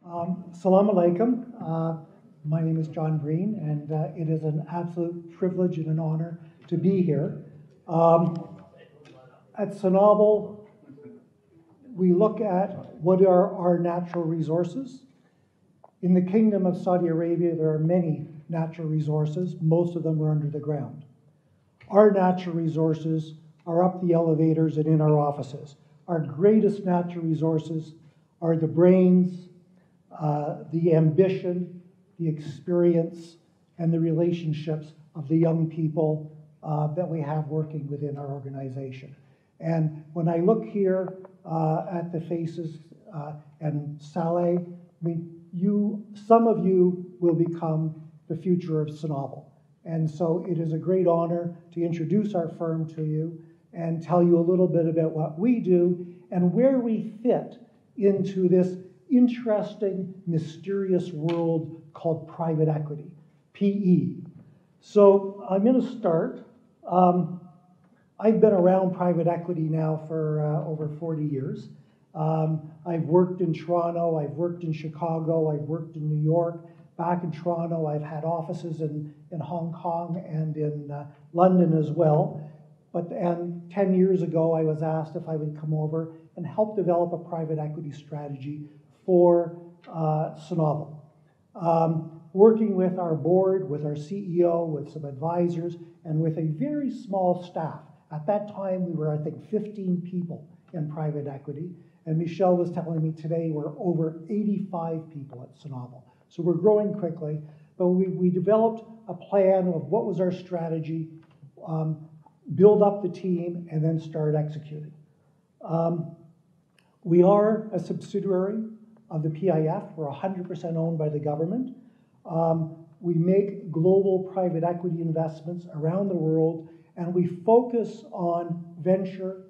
Salam alaikum. My name is John Breen, and it is an absolute privilege and an honor to be here. At Sanabil, we look at what are our natural resources. In the Kingdom of Saudi Arabia, there are many natural resources. Most of them are under the ground. Our natural resources are up the elevators and in our offices. Our greatest natural resources are the brains, the ambition, the experience, and the relationships of the young people that we have working within our organization. And when I look here at the faces and Saleh, I mean, some of you will become the future of Sanabil. And so it is a great honor to introduce our firm to you and tell you a little bit about what we do and where we fit into this interesting, mysterious world called private equity, PE. So I'm going to start. I've been around private equity now for over 40 years. I've worked in Toronto, I've worked in Chicago, I've worked in New York. Back in Toronto, I've had offices in Hong Kong and in London as well. And 10 years ago, I was asked if I would come over and help develop a private equity strategy for Sanabil. Working with our board, with our CEO, with some advisors, and with a very small staff. At that time, we were, I think, 15 people in private equity. And Michelle was telling me today we're over 85 people at Sanabil. So we're growing quickly. But we developed a plan of what was our strategy, build up the team, and then start executing. We are a subsidiary of the PIF. We're 100% owned by the government. We make global private equity investments around the world, and we focus on venture,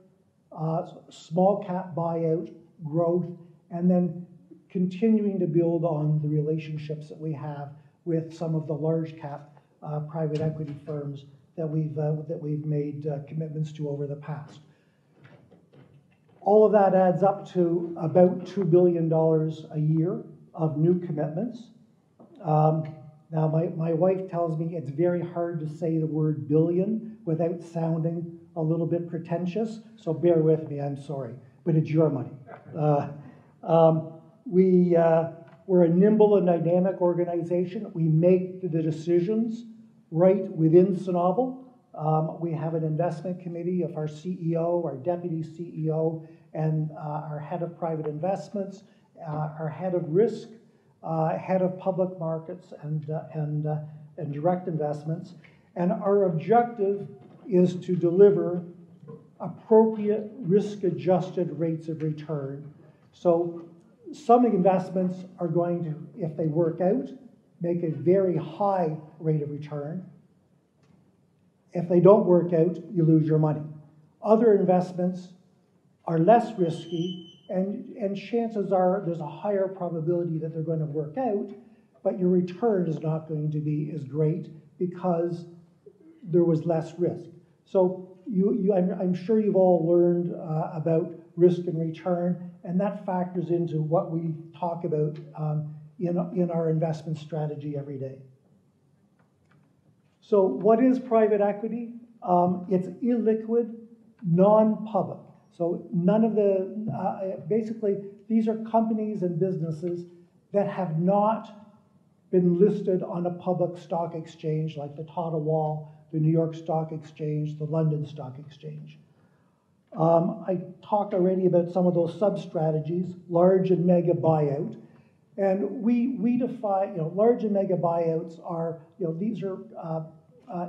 small cap buyout, growth, and then continuing to build on the relationships that we have with some of the large cap private equity firms that we've made commitments to over the past. All of that adds up to about $2 billion a year of new commitments. Now, my wife tells me it's very hard to say the word billion without sounding a little bit pretentious, so bear with me, I'm sorry, but it's your money. We're a nimble and dynamic organization. We make the decisions right within Sanabil. We have an investment committee of our CEO, our deputy CEO, and our head of private investments, our head of risk, head of public markets and direct investments. And our objective is to deliver appropriate risk-adjusted rates of return. So some investments are going to, if they work out, make a very high rate of return. If they don't work out, you lose your money. Other investments are less risky, and chances are there's a higher probability that they're going to work out, but your return is not going to be as great because there was less risk. So I'm sure you've all learned about risk and return, and that factors into what we talk about in our investment strategy every day. So what is private equity? It's illiquid, non-public. So none of basically, these are companies and businesses that have not been listed on a public stock exchange like the Ottawa, the New York Stock Exchange, the London Stock Exchange. I talked already about some of those sub-strategies, large and mega buyout. And we define, large and mega buyouts are, these are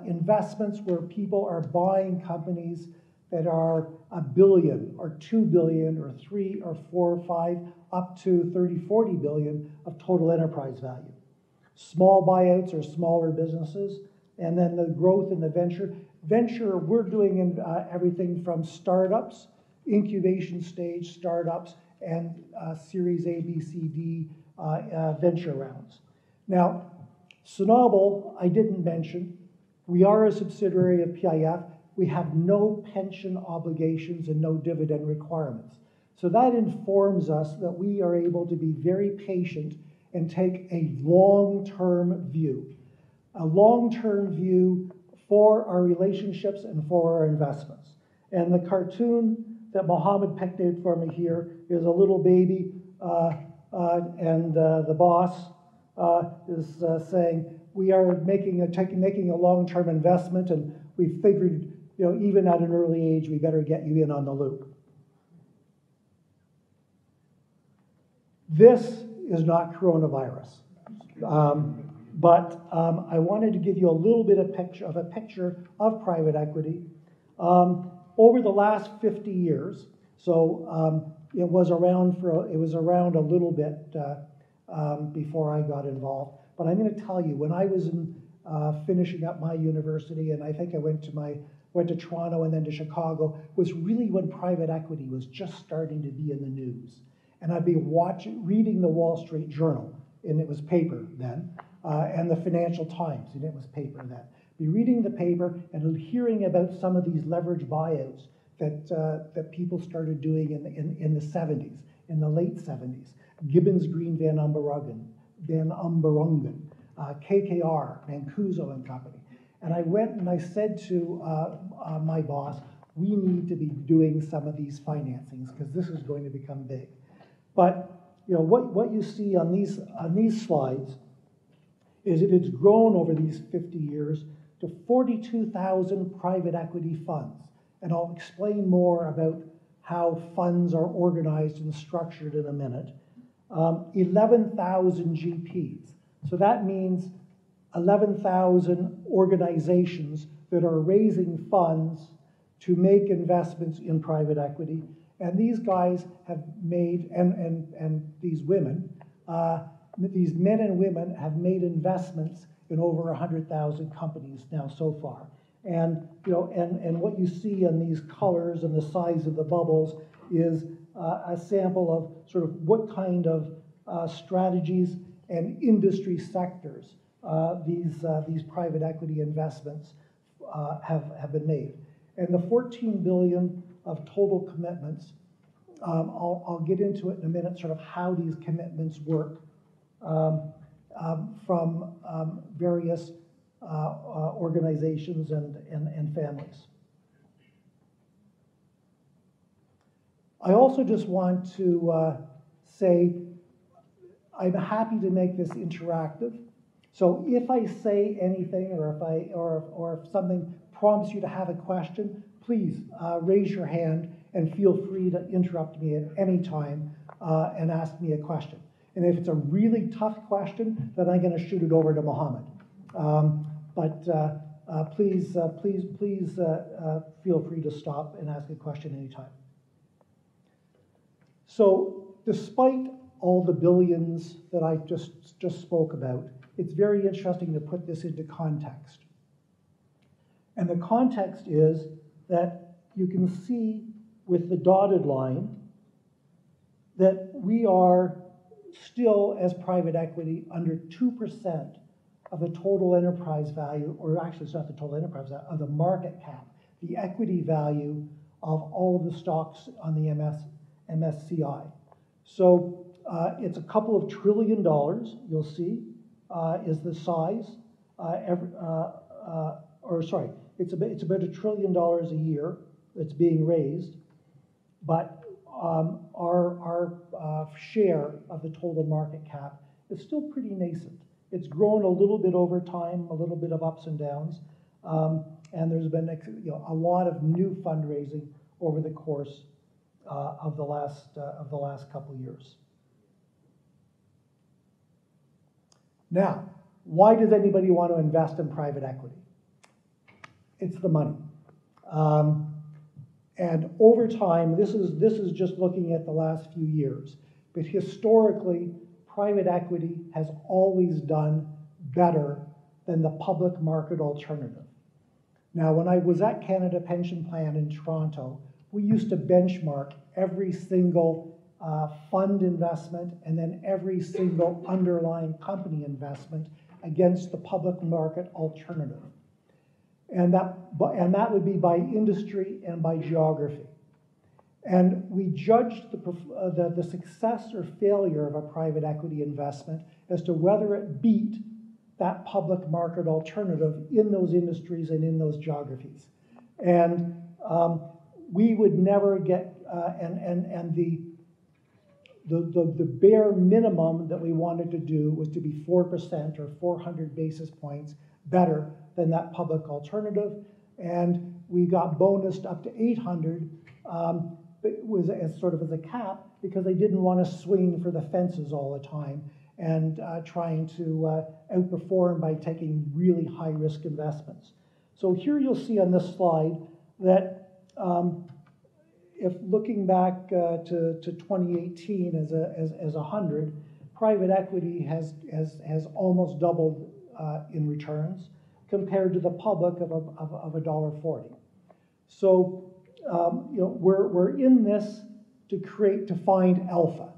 investments where people are buying companies that are $1 billion or $2 billion or 3 or 4 or 5 up to 30, 40 billion of total enterprise value. Small buyouts are smaller businesses, and then the growth in the venture. Venture, we're doing everything from startups, incubation stage startups, and Series A, B, C, D venture rounds. Now, Sanabil, I didn't mention, we are a subsidiary of PIF. We have no pension obligations and no dividend requirements. So that informs us that we are able to be very patient and take a long-term view. A long-term view for our relationships and for our investments. And the cartoon that Mohammed picked out for me here is a little baby, and the boss is saying, we are making a long-term investment, and we figured, even at an early age, we better get you in on the loop. This is not coronavirus. But I wanted to give you a little bit of a picture of private equity. Over the last 50 years, so it was around a little bit before I got involved. But I'm going to tell you, when I was finishing up my university, and I think I went to Toronto and then to Chicago, was really when private equity was just starting to be in the news. And I'd be reading the Wall Street Journal, and it was paper then, and the Financial Times, and it was paper then. Be reading the paper and hearing about some of these leverage buyouts that people started doing in the 70s, in the late 70s. Gibbons Green Van Umberungen, KKR, Mancuso and Company. And I went and I said to my boss, we need to be doing some of these financings because this is going to become big. But what you see on these slides is that it's grown over these 50 years to 42,000 private equity funds. And I'll explain more about how funds are organized and structured in a minute. 11,000 GPs. So that means 11,000 organizations that are raising funds to make investments in private equity. And these guys have made, and these women, these men and women have made investments in over 100,000 companies now so far. And and what you see in these colors and the size of the bubbles is a sample of sort of what kind of strategies and industry sectors these private equity investments have been made. And the 14 billion of total commitments, I'll get into it in a minute, sort of how these commitments work from various organizations and families. I also just want to say I'm happy to make this interactive. So if I say anything, or if something prompts you to have a question, please raise your hand and feel free to interrupt me at any time and ask me a question. And if it's a really tough question, then I'm going to shoot it over to Mohammed. Please feel free to stop and ask a question anytime. So despite all the billions that I just spoke about, it's very interesting to put this into context. And the context is that you can see with the dotted line that we are still, as private equity, under 2% of the total enterprise value, or actually it's not the total enterprise value, of the market cap, the equity value of all of the stocks on the MSCI. So it's a couple of $1 trillion, you'll see, is the size, it's about $1 trillion a year that's being raised, but our share of the total market cap is still pretty nascent. It's grown a little bit over time, a little bit of ups and downs, and there's been a lot of new fundraising over the course of the last couple of years. Now, why does anybody want to invest in private equity? It's the money. And over time, this is just looking at the last few years, but historically, private equity has always done better than the public market alternative. Now, when I was at Canada Pension Plan in Toronto, we used to benchmark every single fund investment and then every single underlying company investment against the public market alternative. And that would be by industry and by geography. And we judged the success or failure of a private equity investment as to whether it beat that public market alternative in those industries and in those geographies. And we would never get, and the bare minimum that we wanted to do was to be 4% or 400 basis points better than that public alternative. And we got bonused up to 800. It was as sort of as a cap because they didn't want to swing for the fences all the time and trying to outperform by taking really high-risk investments. So here you'll see on this slide that if looking back to 2018 as 100, private equity has almost doubled in returns compared to the public of $1.40. So we're in this to find alpha.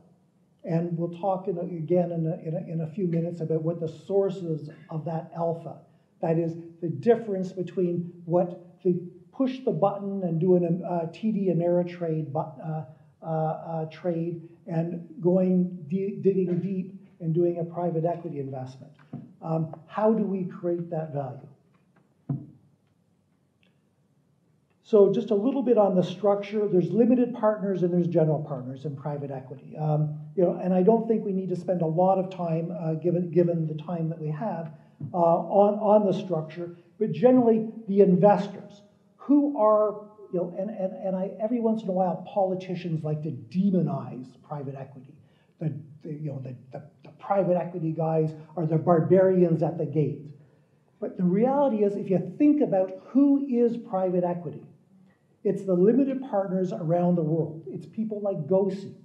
And we'll talk again in a few minutes about what the sources of that alpha. That is the difference between what the push the button and do an TD Ameritrade trade and digging deep and doing a private equity investment. How do we create that value? So just a little bit on the structure. There's limited partners and there's general partners in private equity. And I don't think we need to spend a lot of time, given the time that we have, on the structure. But generally, the investors, who are, every once in a while, politicians like to demonize private equity. The private equity guys are the barbarians at the gate. But the reality is, if you think about who is private equity, it's the limited partners around the world. It's people like GOSI.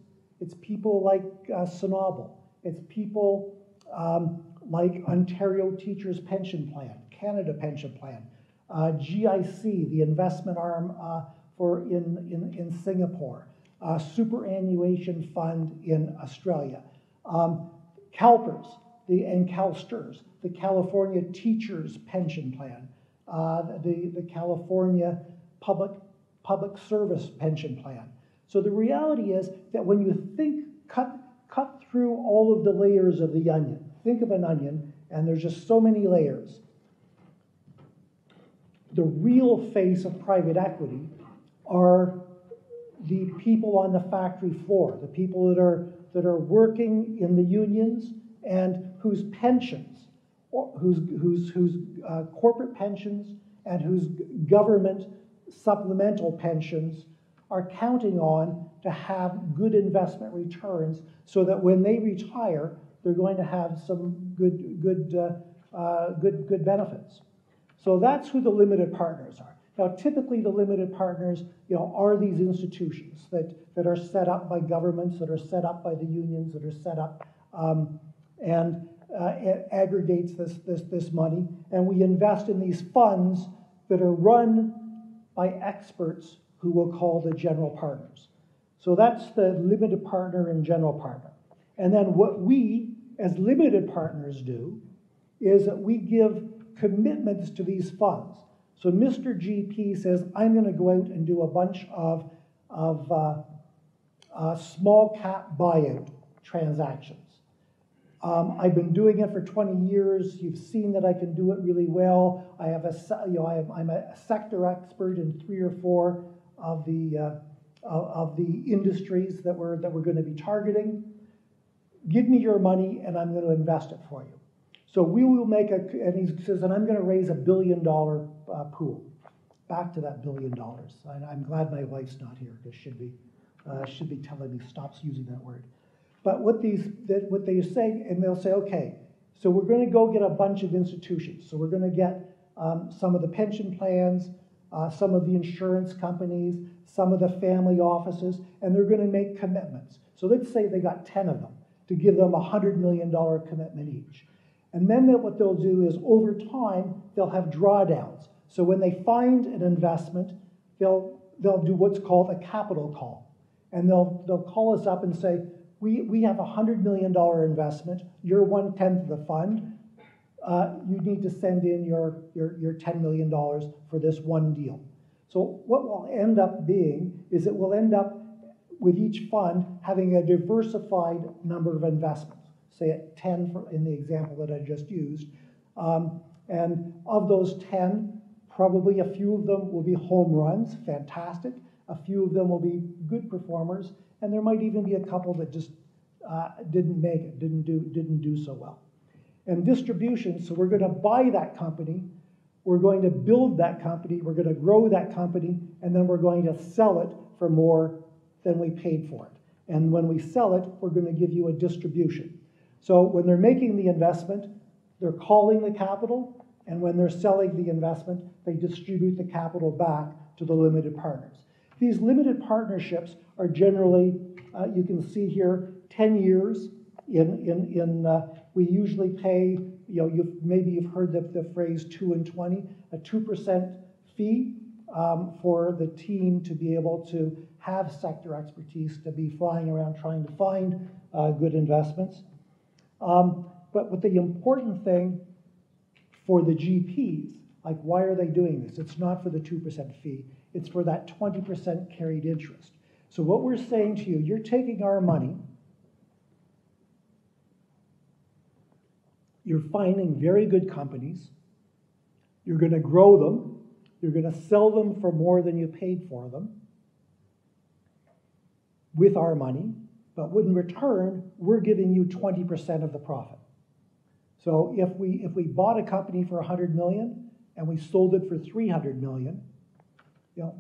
It's people like Sanabil. It's people like Ontario Teachers Pension Plan, Canada Pension Plan, GIC, the investment arm in Singapore, Superannuation Fund in Australia, CalPERS and CalSTRS, the California Teachers Pension Plan, the California Public Service Pension Plan. So the reality is that when you cut through all of the layers of the onion, think of an onion, and there's just so many layers. The real face of private equity are the people on the factory floor, the people that are working in the unions and whose pensions, whose corporate pensions and whose government supplemental pensions are counting on to have good investment returns so that when they retire, they're going to have some good benefits. So that's who the limited partners are. Now, typically the limited partners, are these institutions that are set up by governments, that are set up by the unions, that are set up and aggregates this money, and we invest in these funds that are run by experts who we'll call the general partners. So that's the limited partner and general partner. And then what we, as limited partners, do is that we give commitments to these funds. So Mr. GP says, I'm going to go out and do a bunch of small cap buyout transactions. I've been doing it for 20 years. You've seen that I can do it really well. I have I'm a sector expert in 3 or 4 of the industries that we're going to be targeting. Give me your money, and I'm going to invest it for you. So we will make and he says, and I'm going to raise $1 billion pool. Back to that $1 billion. I'm glad my wife's not here because should be telling me stops using that word. But what they say, and they'll say, okay, so we're going to go get a bunch of institutions. So we're going to get some of the pension plans, some of the insurance companies, some of the family offices, and they're going to make commitments. So let's say they got 10 of them to give them a $100 million commitment each. And then what they'll do is over time, they'll have drawdowns. So when they find an investment, they'll do what's called a capital call. And they'll call us up and say, we have a $100 million investment. You're 1/10 of the fund. You need to send in your $10 million for this one deal. So what will end up being is it will end up with each fund having a diversified number of investments, say at 10 in the example that I just used. And of those 10, probably a few of them will be home runs, fantastic. A few of them will be good performers, and there might even be a couple that just didn't make it, didn't do so well. And distribution, so we're going to buy that company, we're going to build that company, we're going to grow that company, and then we're going to sell it for more than we paid for it. And when we sell it, we're going to give you a distribution. So when they're making the investment, they're calling the capital, and when they're selling the investment, they distribute the capital back to the limited partners. These limited partnerships are generally, you can see here, 10 years. We usually pay, maybe you've heard the phrase 2 and 20, a 2% fee for the team to be able to have sector expertise, to be flying around trying to find good investments. But the important thing for the GPs, like why are they doing this? It's not for the 2% fee, it's for that 20% carried interest. So what we're saying to you, you're taking our money, you're finding very good companies, you're going to grow them, you're going to sell them for more than you paid for them with our money, but in return, we're giving you 20% of the profit. So if we bought a company for 100 million and we sold it for 300 million,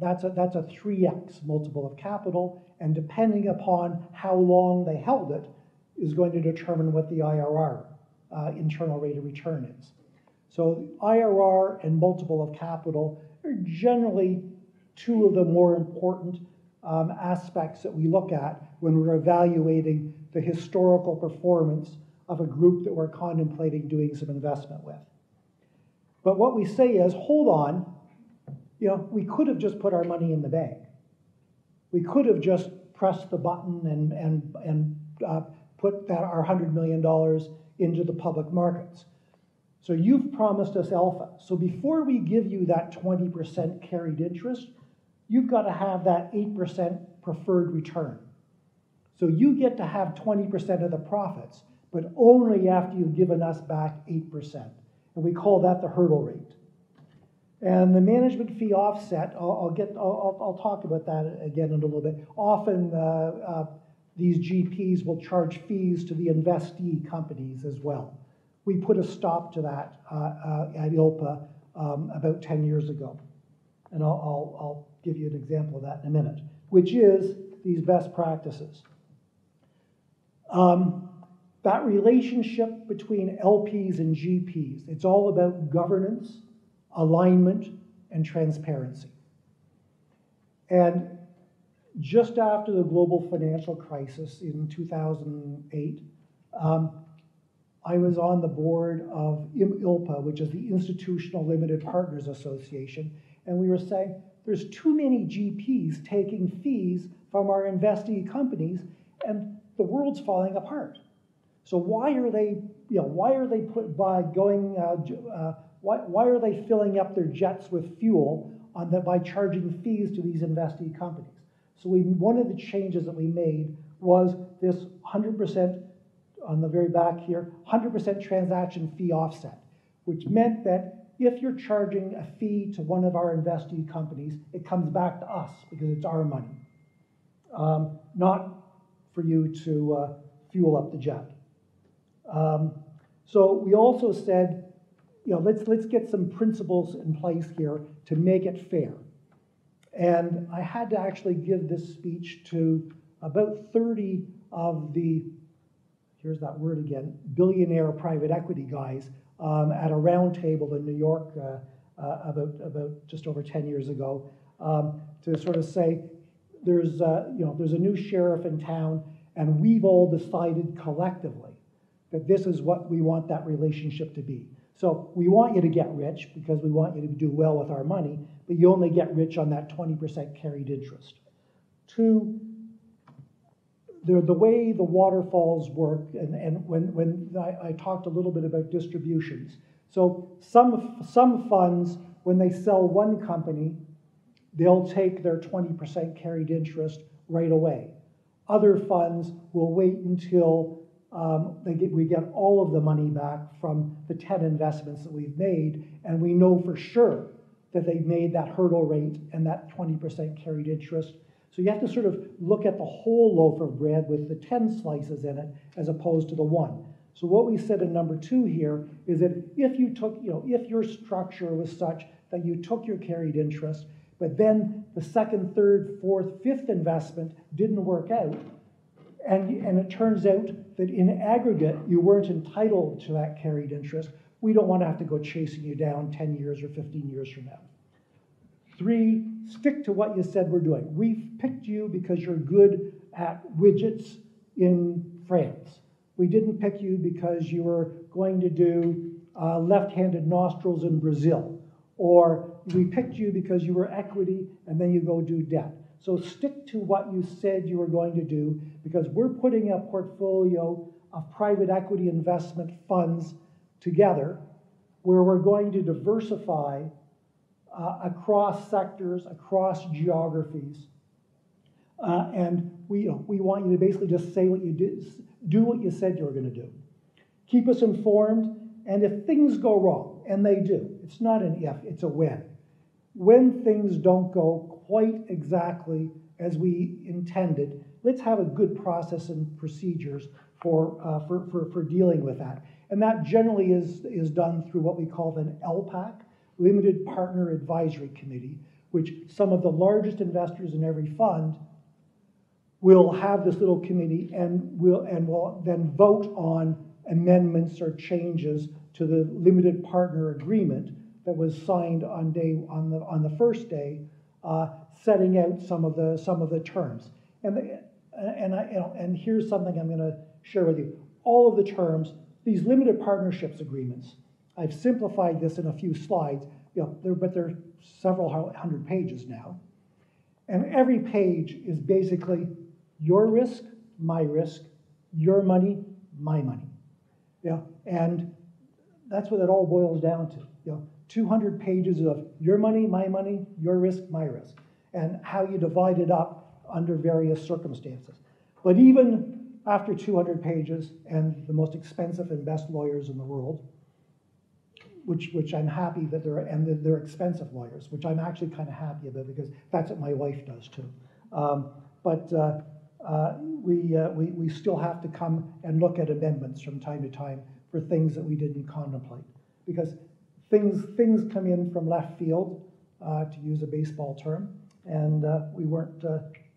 that's a 3x multiple of capital, and depending upon how long they held it is going to determine what the IRR, internal rate of return, is. So IRR and multiple of capital are generally two of the more important aspects that we look at when we're evaluating the historical performance of a group that we're contemplating doing some investment with. But what we say is, hold on, we could have just put our money in the bank. We could have just pressed the button and put our $100 million into the public markets. So you've promised us alpha. So before we give you that 20% carried interest, you've got to have that 8% preferred return. So you get to have 20% of the profits, but only after you've given us back 8%. And we call that the hurdle rate. And the management fee offset, I'll talk about that again in a little bit. Often these GPs will charge fees to the investee companies as well. We put a stop to that at ILPA about 10 years ago. And I'll give you an example of that in a minute, which is these best practices. That relationship between LPs and GPs, it's all about governance, alignment, and transparency. And just after the global financial crisis in 2008, I was on the board of ILPA, which is the Institutional Limited Partners Association, and we were saying there's too many GPs taking fees from our investee companies, and the world's falling apart. So why are they filling up their jets with fuel by charging fees to these investee companies? So one of the changes that we made was this 100%, on the very back here, 100% transaction fee offset, which meant that if you're charging a fee to one of our investee companies, it comes back to us because it's our money, not for you to fuel up the jet. So we also said, let's get some principles in place here to make it fair. And I had to actually give this speech to about 30 of the, here's that word again, billionaire private equity guys at a round table in New York about just over 10 years ago to sort of say, there's a new sheriff in town, and we've all decided collectively that this is what we want that relationship to be. So we want you to get rich because we want you to do well with our money, but you only get rich on that 20% carried interest. Two, the way the waterfalls work, and when I talked a little bit about distributions. So some funds, when they sell one company, they'll take their 20% carried interest right away. Other funds will wait until we get all of the money back from the 10 investments that we've made, and we know for sure that they've made that hurdle rate and that 20% carried interest. So you have to sort of look at the whole loaf of bread with the 10 slices in it as opposed to the one. So what we said in number 2 here is that if you took, if your structure was such that you took your carried interest, but then the second, third, fourth, fifth investment didn't work out, and it turns out that in aggregate you weren't entitled to that carried interest, we don't want to have to go chasing you down 10 years or 15 years from now. 3, stick to what you said we're doing. We've picked you because you're good at widgets in France. We didn't pick you because you were going to do left-handed nostrils in Brazil. Or we picked you because you were equity and then you go do debt. So stick to what you said you were going to do, because we're putting a portfolio of private equity investment funds together where we're going to diversify across sectors, across geographies. And we want you to basically just say what you do what you said you were going to do. Keep us informed, and if things go wrong, and they do, it's not an if, it's a when. When things don't go quite exactly as we intended, let's have a good process and procedures for dealing with that. And that generally is done through what we call an LPAC, Limited Partner Advisory Committee, which some of the largest investors in every fund will have this little committee and will then vote on amendments or changes to the limited partner agreement that was signed on the first day, setting out some of the terms. And here's something I'm going to share with you. All of the terms, these limited partnerships agreements, I've simplified this in a few slides, but they're several hundred pages now. And every page is basically your risk, my risk, your money, my money. And that's what it all boils down to. 200 pages of your money, your risk, my risk, and how you divide it up under various circumstances. But even after 200 pages and the most expensive and best lawyers in the world, which I'm happy that they're expensive lawyers, which I'm actually kind of happy about because that's what my wife does too. We still have to come and look at amendments from time to time for things that we didn't contemplate, because things come in from left field, to use a baseball term, and we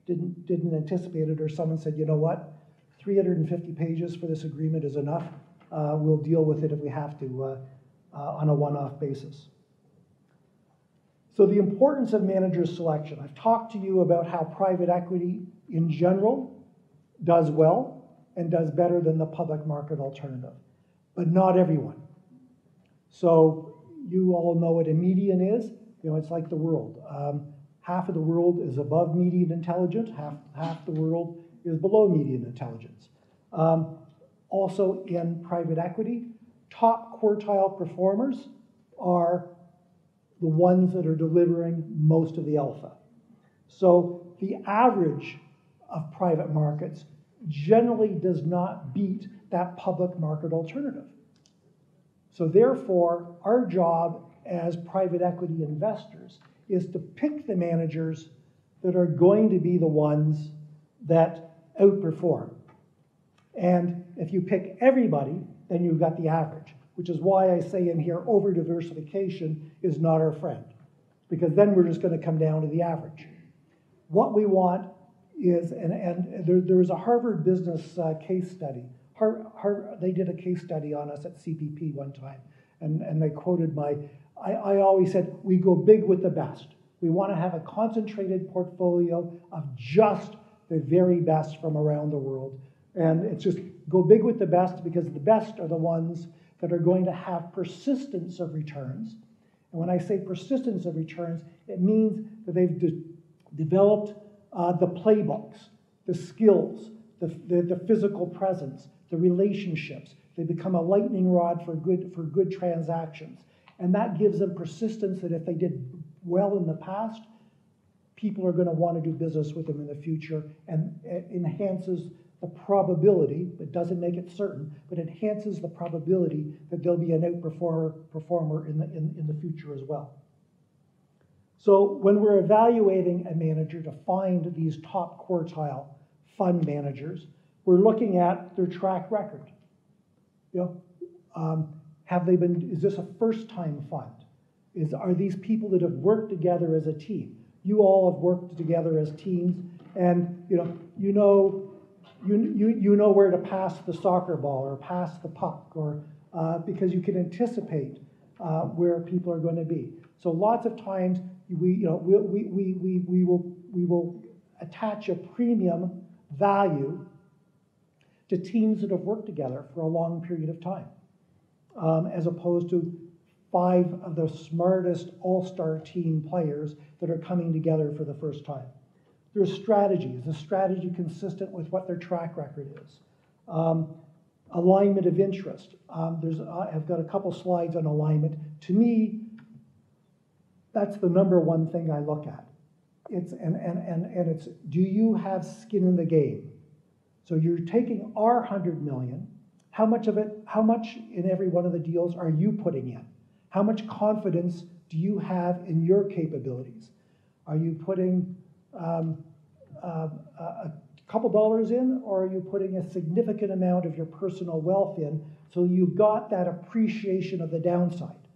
didn't anticipate it, or someone said, you know what, 350 pages for this agreement is enough. We'll deal with it if we have to on a one-off basis. So the importance of manager selection. I've talked to you about how private equity in general does well and does better than the public market alternative, but not everyone. So you all know what a median is. It's like the world. Half of the world is above median intelligence, half the world is below median intelligence. Also in private equity, top quartile performers are the ones that are delivering most of the alpha. So the average of private markets generally does not beat that public market alternative. So therefore, our job as private equity investors is to pick the managers that are going to be the ones that outperform. And if you pick everybody, then you've got the average, which is why I say in here over-diversification is not our friend, because then we're just going to come down to the average. What we want is, and there was a Harvard business case study. They did a case study on us at CPP one time, and they quoted I always said, we go big with the best. We want to have a concentrated portfolio of just the very best from around the world. And it's just go big with the best, because the best are the ones that are going to have persistence of returns. And when I say persistence of returns, it means that they've developed the playbooks, the skills, the physical presence, the relationships. They become a lightning rod for good transactions. And that gives them persistence that if they did well in the past, people are going to want to do business with them in the future, and it enhances the probability, but doesn't make it certain, but enhances the probability that they'll be an outperformer in the future as well. So when we're evaluating a manager to find these top quartile fund managers, we're looking at their track record. Have they been, is this a first-time fund? Are these people that have worked together as a team? You all have worked together as teams, and you know where to pass the soccer ball or pass the puck, or because you can anticipate where people are going to be. So lots of times we will attach a premium value to teams that have worked together for a long period of time, as opposed to 5 of the smartest all-star team players that are coming together for the first time. There's strategy. Is the strategy consistent with what their track record is? Alignment of interest. I've got a couple slides on alignment. To me, that's the number one thing I look at. It's do you have skin in the game? So you're taking our 100 million. How much in every one of the deals are you putting in? How much confidence do you have in your capabilities? Are you putting a couple dollars in, or are you putting a significant amount of your personal wealth in, so you've got that appreciation of the downside?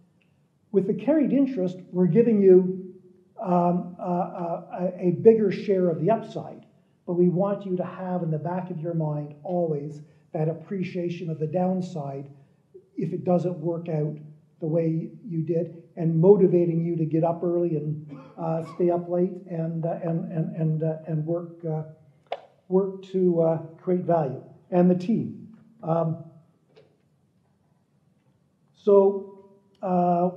With the carried interest, we're giving you a bigger share of the upside, but we want you to have in the back of your mind always that appreciation of the downside if it doesn't work out the way you did, and motivating you to get up early and stay up late and work to create value, and the team.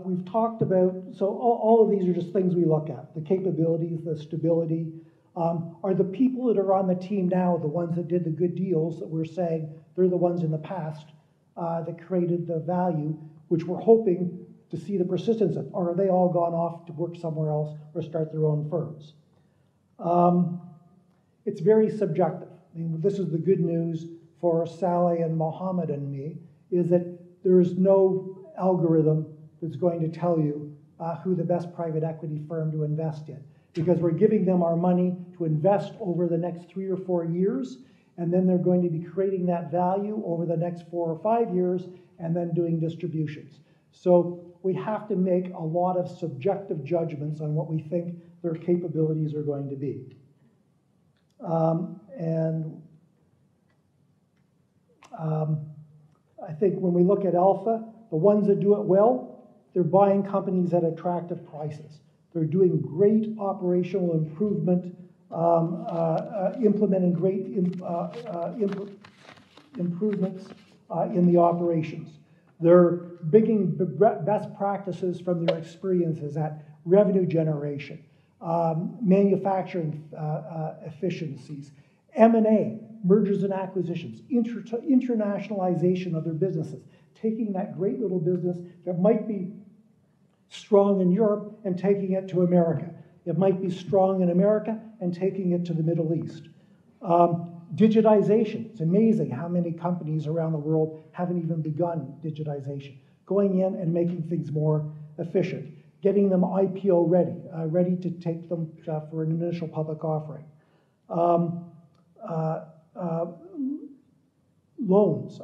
We've talked about, so all of these are just things we look at. The capabilities, the stability. Are the people that are on the team now the ones that did the good deals that we're saying they're the ones in the past that created the value, which we're hoping to see the persistence of, or are they all gone off to work somewhere else or start their own firms? It's very subjective. I mean, this is the good news for Saleh and Mohammed and me, is that there is no algorithm that's going to tell you who the best private equity firm to invest in, because we're giving them our money to invest over the next 3 or 4 years, and then they're going to be creating that value over the next 4 or 5 years, and then doing distributions. So we have to make a lot of subjective judgments on what we think their capabilities are going to be. I think when we look at alpha, the ones that do it well, they're buying companies at attractive prices. They're doing great operational improvement, implementing great improvements in the operations. They're bringing best practices from their experiences at revenue generation, manufacturing efficiencies, M&A, mergers and acquisitions, internationalization of their businesses, taking that great little business that might be strong in Europe and taking it to America. It might be strong in America and taking it to the Middle East. Digitization. It's amazing how many companies around the world haven't even begun digitization. Going in and making things more efficient. Getting them IPO ready, ready to take them for an initial public offering. Loans,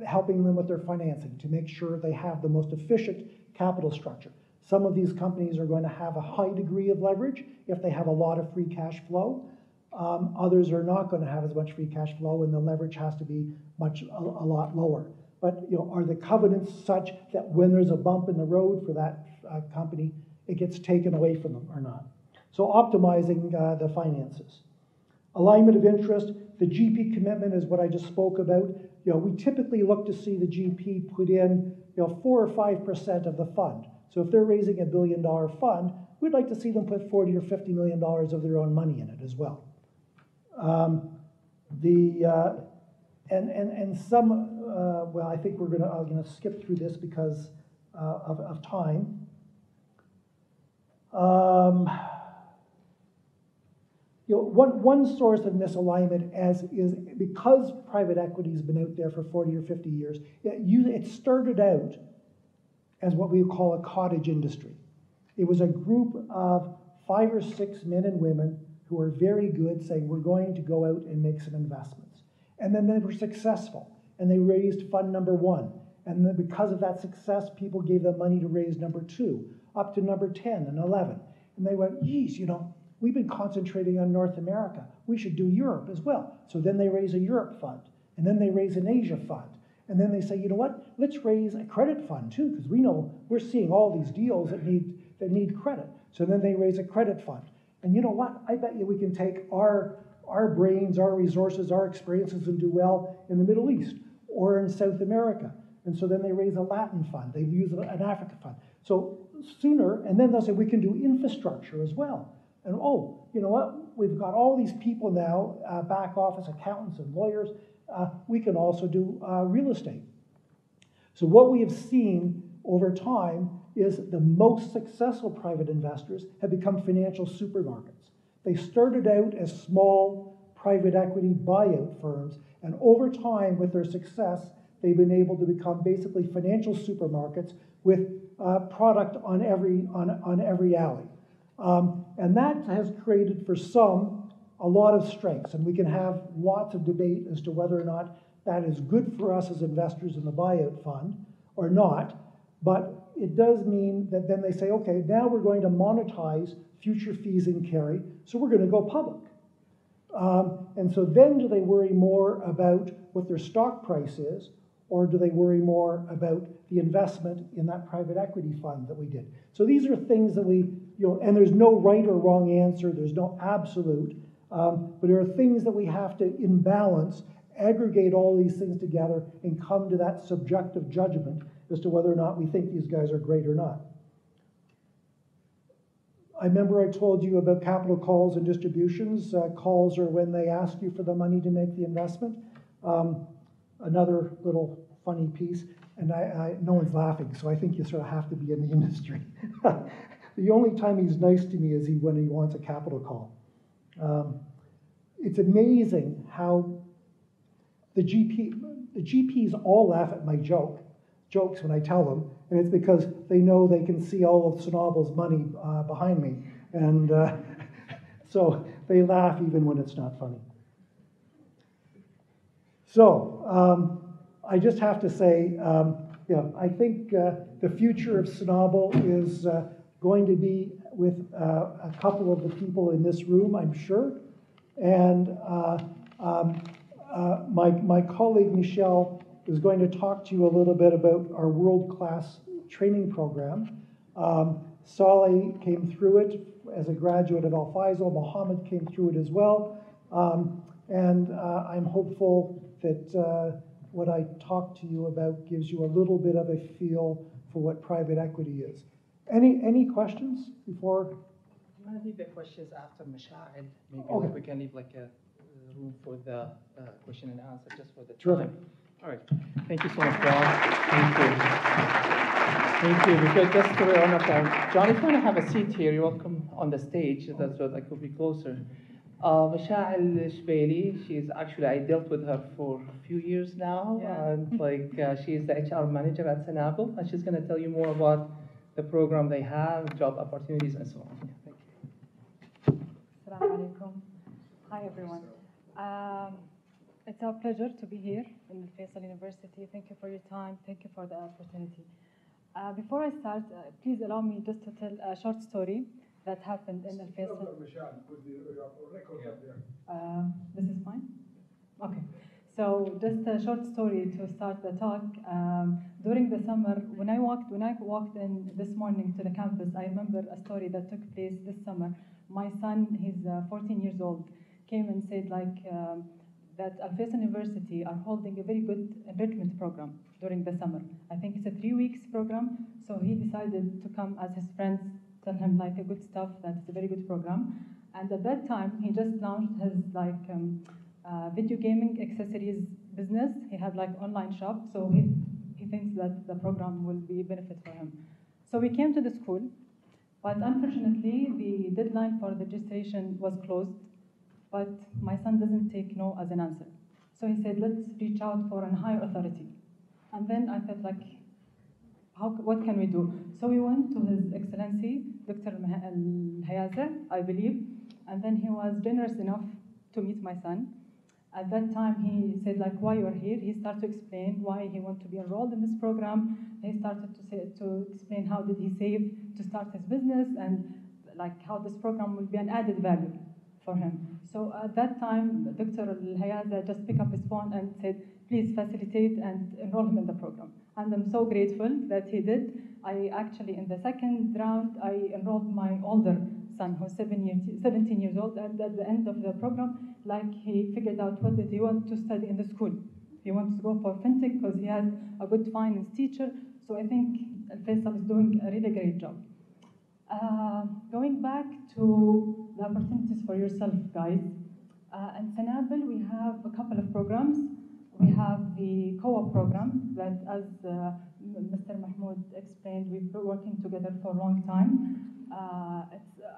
helping them with their financing to make sure they have the most efficient capital structure. Some of these companies are going to have a high degree of leverage if they have a lot of free cash flow. Others are not going to have as much free cash flow, and the leverage has to be a lot lower. But are the covenants such that when there's a bump in the road for that company, it gets taken away from them or not? So optimizing the finances. Alignment of interest, the GP commitment is what I just spoke about. We typically look to see the GP put in 4 or 5% of the fund. So if they're raising $1 billion fund, we'd like to see them put $40 or $50 million of their own money in it as well. I think I'm going to skip through this because of time. one source of misalignment is because private equity has been out there for 40 or 50 years, it started out as what we call a cottage industry. It was a group of 5 or 6 men and women who were very good, saying, we're going to go out and make some investments. And then they were successful, and they raised fund number 1. And then because of that success, people gave them money to raise number 2, up to number 10 and 11. And they went, geez, we've been concentrating on North America. We should do Europe as well. So then they raise a Europe fund, and then they raise an Asia fund. And then they say, you know what, let's raise a credit fund too, because we know we're seeing all these deals that need credit. So then they raise a credit fund. And you know what, I bet you we can take our brains, our resources, our experiences and do well in the Middle East or in South America. And so then they raise a Latin fund, they use an Africa fund. So sooner, and then they'll say we can do infrastructure as well. And oh, you know what, we've got all these people now, back office accountants and lawyers, we can also do real estate. So what we have seen over time is the most successful private investors have become financial supermarkets. They started out as small private equity buyout firms, and over time, with their success, they've been able to become basically financial supermarkets with product on every alley. And that has created for some a lot of strengths, and we can have lots of debate as to whether or not that is good for us as investors in the buyout fund or not. But it does mean that then they say, okay, now we're going to monetize future fees and carry, so we're going to go public. And so then do they worry more about what their stock price is, or do they worry more about the investment in that private equity fund that we did? So these are things that and there's no right or wrong answer, there's no absolute, but there are things that we have to, in balance, aggregate all these things together and come to that subjective judgment as to whether or not we think these guys are great or not. I remember I told you about capital calls and distributions. Calls are when they ask you for the money to make the investment. Another little funny piece, and no one's laughing, so I think you sort of have to be in the industry. The only time he's nice to me is when he wants a capital call. It's amazing how the GPs all laugh at my jokes when I tell them, and it's because they know they can see all of Sanabil's money behind me, and so they laugh even when it's not funny. So I just have to say, I think the future of Sanabil is going to be with a couple of the people in this room, I'm sure, and my colleague Michelle is going to talk to you a little bit about our world-class training program. Saleh came through it as a graduate of Al Faisal. Mohammed came through it as well. And I'm hopeful that what I talked to you about gives you a little bit of a feel for what private equity is. Any questions before? I'm going to leave the questions after Masha'il. Maybe Okay. we can leave like a room for the question and answer just for the time. Terrific. All right. Thank you so much, John. Thank you. Thank you. Because just to be honest, John, if you want to have a seat here, you're welcome on the stage. That's what I could be closer. Masha'il Shbaili, she's actually, I dealt with her for a few years now. Yeah. And she's the HR manager at Sanabil, and she's going to tell you more about the program they have, job opportunities, and so on. Thank you. Assalamu alaikum. Hi, everyone. It's our pleasure to be here in the Faisal University. Thank you for your time. Thank you for the opportunity. Before I start, please allow me just to tell a short story that happened in the Faisal. This is fine? Okay. So just a short story to start the talk. During the summer, when I walked in this morning to the campus, I remember a story that took place this summer. My son, he's 14 years old, came and said that Al Faisal University are holding a very good enrichment program during the summer. I think it's a 3 weeks program. So he decided to come as his friends tell him a good stuff, that it's a very good program. And at that time, he just launched his video gaming accessories business. He had online shop, so he thinks that the program will be a benefit for him. So we came to the school, but unfortunately, the deadline for the registration was closed. but my son doesn't take no as an answer. So he said, let's reach out for a higher authority. And then I felt like, what can we do? So we went to His Excellency, Dr. Al-Hayaza, I believe, and then he was generous enough to meet my son. At that time, he said, like, why you're here. He started to explain why he wanted to be enrolled in this program. He started to explain how did he save to start his business, and like how this program will be an added value for him. So at that time, Dr. Al-Hayaza just picked up his phone and said, please facilitate and enroll him in the program. And I'm so grateful that he did. I actually, in the second round, I enrolled my older son, who's 17 years old, and at the end of the program, like, he figured out what did he want to study in the school. He wants to go for fintech because he has a good finance teacher. So I think Faisal is doing a really great job. Going back to the opportunities for yourself, guys. In Sanabil, we have a couple of programs. We have the COB program that, as Mr. Mahmoud explained, we've been working together for a long time.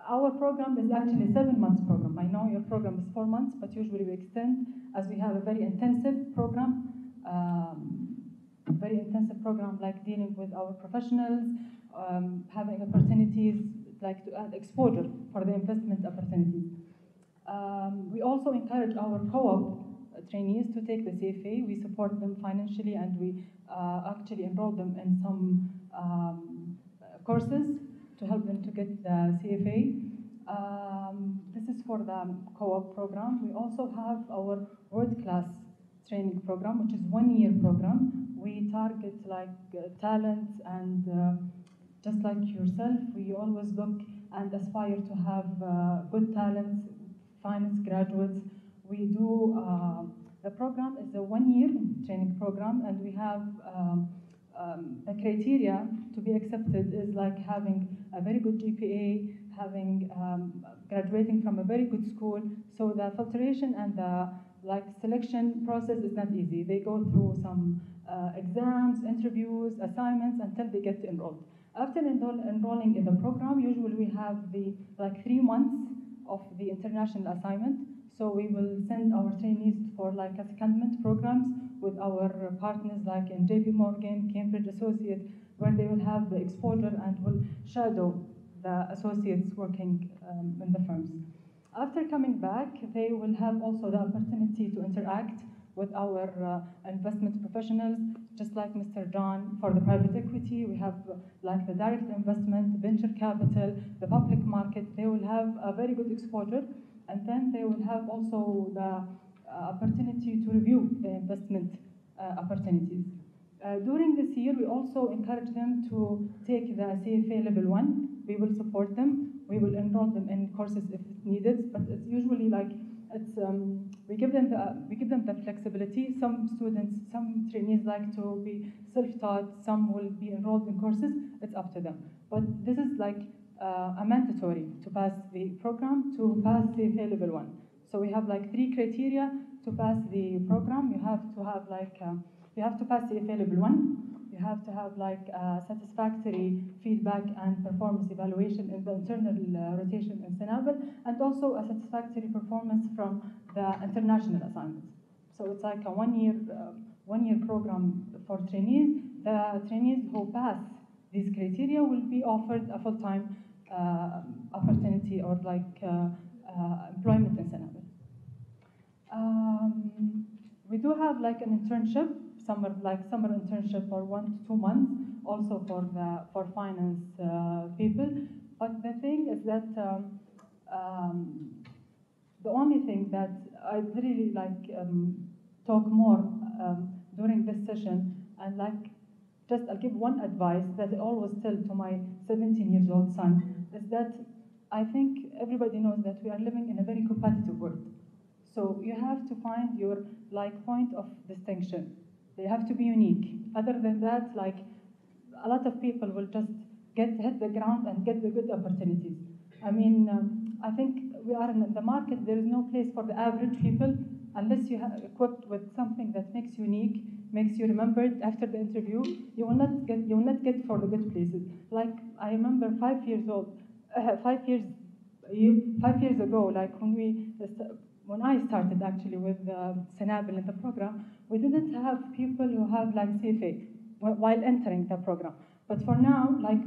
Our program is actually a 7 months program. I know your program is 4 months, but usually we extend as we have a very intensive program, like dealing with our professionals, having opportunities, like to add exposure for the investment opportunities. We also encourage our co-op trainees to take the CFA. We support them financially, and we actually enroll them in some courses to help them to get the CFA. This is for the co-op program. We also have our world-class training program, which is 1 year program. We target like talents, and just like yourself, we always look and aspire to have good talents, finance graduates. We do, the program is a 1 year training program, and we have the criteria to be accepted is like having a very good GPA, having graduating from a very good school. So the filtration and the selection process is not easy. They go through some exams, interviews, assignments until they get enrolled. After enrolling in the program, usually we have the 3 months of the international assignment. So we will send our trainees for a secondment programs with our partners like in JP Morgan, Cambridge Associates, where they will have the exposure and will shadow the associates working in the firms. After coming back, they will have also the opportunity to interact with our investment professionals, just like Mr. John for the private equity. We have the direct investment, venture capital, the public market. They will have a very good exposure, and then they will have also the opportunity to review the investment opportunities. During this year, we also encourage them to take the CFA level 1. We will support them. We will enroll them in courses if needed, but it's usually we give them the flexibility. Some students, some trainees like to be self-taught. Some will be enrolled in courses. It's up to them. But this is a mandatory to pass the program, to pass CFA level 1. So we have 3 criteria to pass the program. You have to have you have to pass CFA level 1. You have to have satisfactory feedback and performance evaluation in the internal rotation in Sanabil, and also a satisfactory performance from the international assignments. So it's like a 1 year program for trainees. The trainees who pass these criteria will be offered a full-time opportunity or employment in Sanabil. We do have an internship, summer internship for 1 to 2 months, also for finance people. But the thing is that the only thing that I'd really talk more during this session, and I'll give one advice that I always tell to my 17-year-old son, is that I think everybody knows that we are living in a very competitive world. So you have to find your point of distinction. They have to be unique. Other than that, a lot of people will just hit the ground and get the good opportunities. I mean, I think we are in the market. There is no place for the average people unless you are equipped with something that makes you unique, makes you remembered after the interview. You will not get for the good places. I remember 5 years ago, when I started actually with Sanabil in the program, we didn't have people who have like CFA while entering the program. But for now, like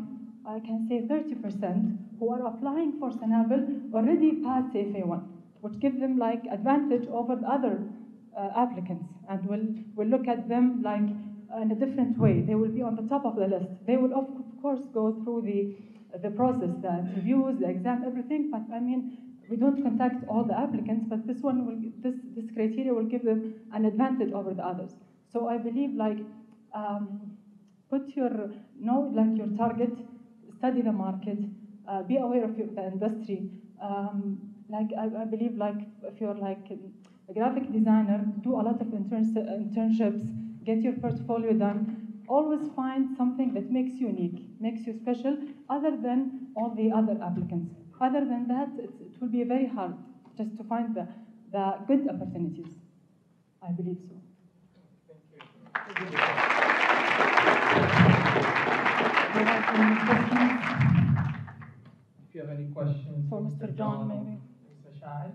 I can say 30% who are applying for Sanabil already passed CFA 1, which gives them like advantage over the other applicants, and we'll look at them like in a different way. They will be on the top of the list. They will of course go through the process, the interviews, the exam, everything. But I mean, we don't contact all the applicants, but this one will, this criteria will give them an advantage over the others. So I believe like put your like your target, study the market, be aware of the industry. Like I believe like if you're like a graphic designer, do a lot of internships, get your portfolio done. Always find something that makes you unique, makes you special, other than all the other applicants. Other than that, it will be very hard just to find the good opportunities. I believe so. Thank you. Do you have any questions? If you have any questions For Mr. John, maybe. Mr. Shahid?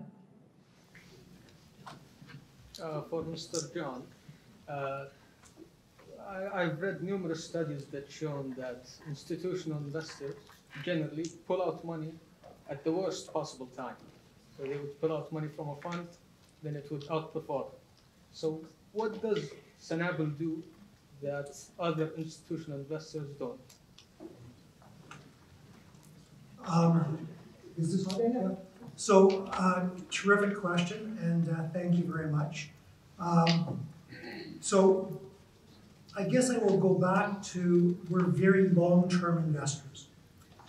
For Mr. John, I've read numerous studies that shown that institutional investors generally pull out money at the worst possible time. So they would pull out money from a fund, then it would outperform. So what does Sanabil do that other institutional investors don't? Is this on? Yeah. So, terrific question, and thank you very much. So, I guess I will go back to, we're very long-term investors.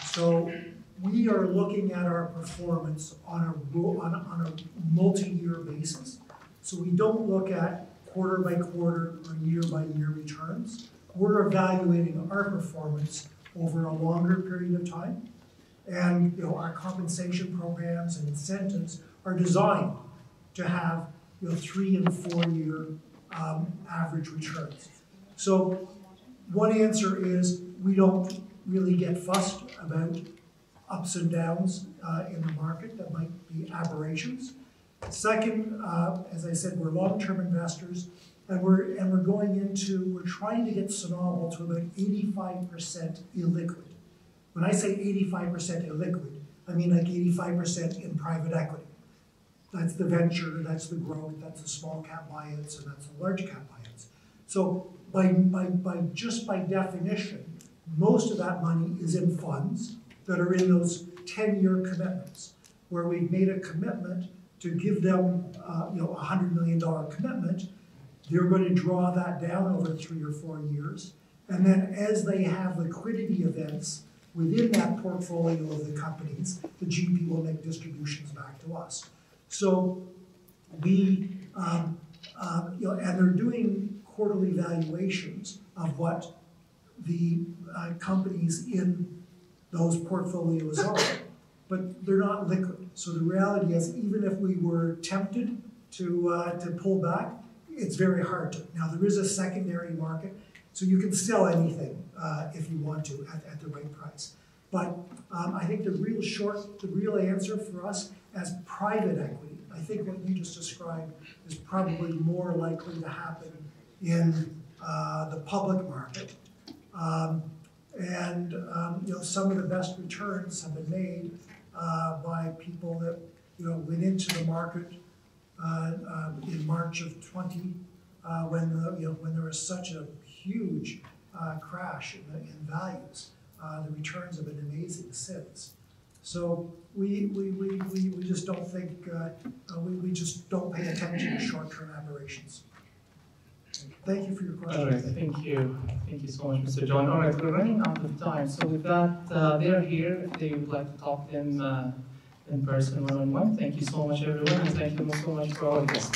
So, we are looking at our performance on a multi-year basis. So, we don't look at quarter by quarter or year by year returns. We're evaluating our performance over a longer period of time. And our compensation programs and incentives are designed to have 3 and 4 year average returns. So one answer is we don't really get fussed about ups and downs in the market that might be aberrations. Second, as I said, we're long-term investors, and we're trying to get Sanabil to about 85% illiquid. When I say 85% illiquid, I mean like 85% in private equity. That's the venture, that's the growth, that's the small cap buyouts, and that's the large cap buyouts. So just by definition, most of that money is in funds that are in those 10-year commitments, where we've made a commitment to give them a $100 million commitment. They're going to draw that down over 3 or 4 years. And then as they have liquidity events within that portfolio of the companies, the GP will make distributions back to us. So we, and they're doing quarterly valuations of what the companies in those portfolios are, but they're not liquid. So the reality is, even if we were tempted to pull back, it's very hard to. Now there is a secondary market, so you can sell anything if you want to at the right price. But I think the real answer for us as private equity, I think what you just described is probably more likely to happen in the public market. Some of the best returns have been made by people that went into the market in March of 20 when there was such a huge crash in values. The returns have been amazing since. So we just don't think we just don't pay attention to short-term aberrations. Thank you for your question. All right, thank you. Thank you so much, Mr. John. All right, we're running out of time. So with that, they're here. If they would like to talk to them in person, one-on-one. Thank you so much, everyone, and thank you so much for all of this.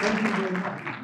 Thank you very much.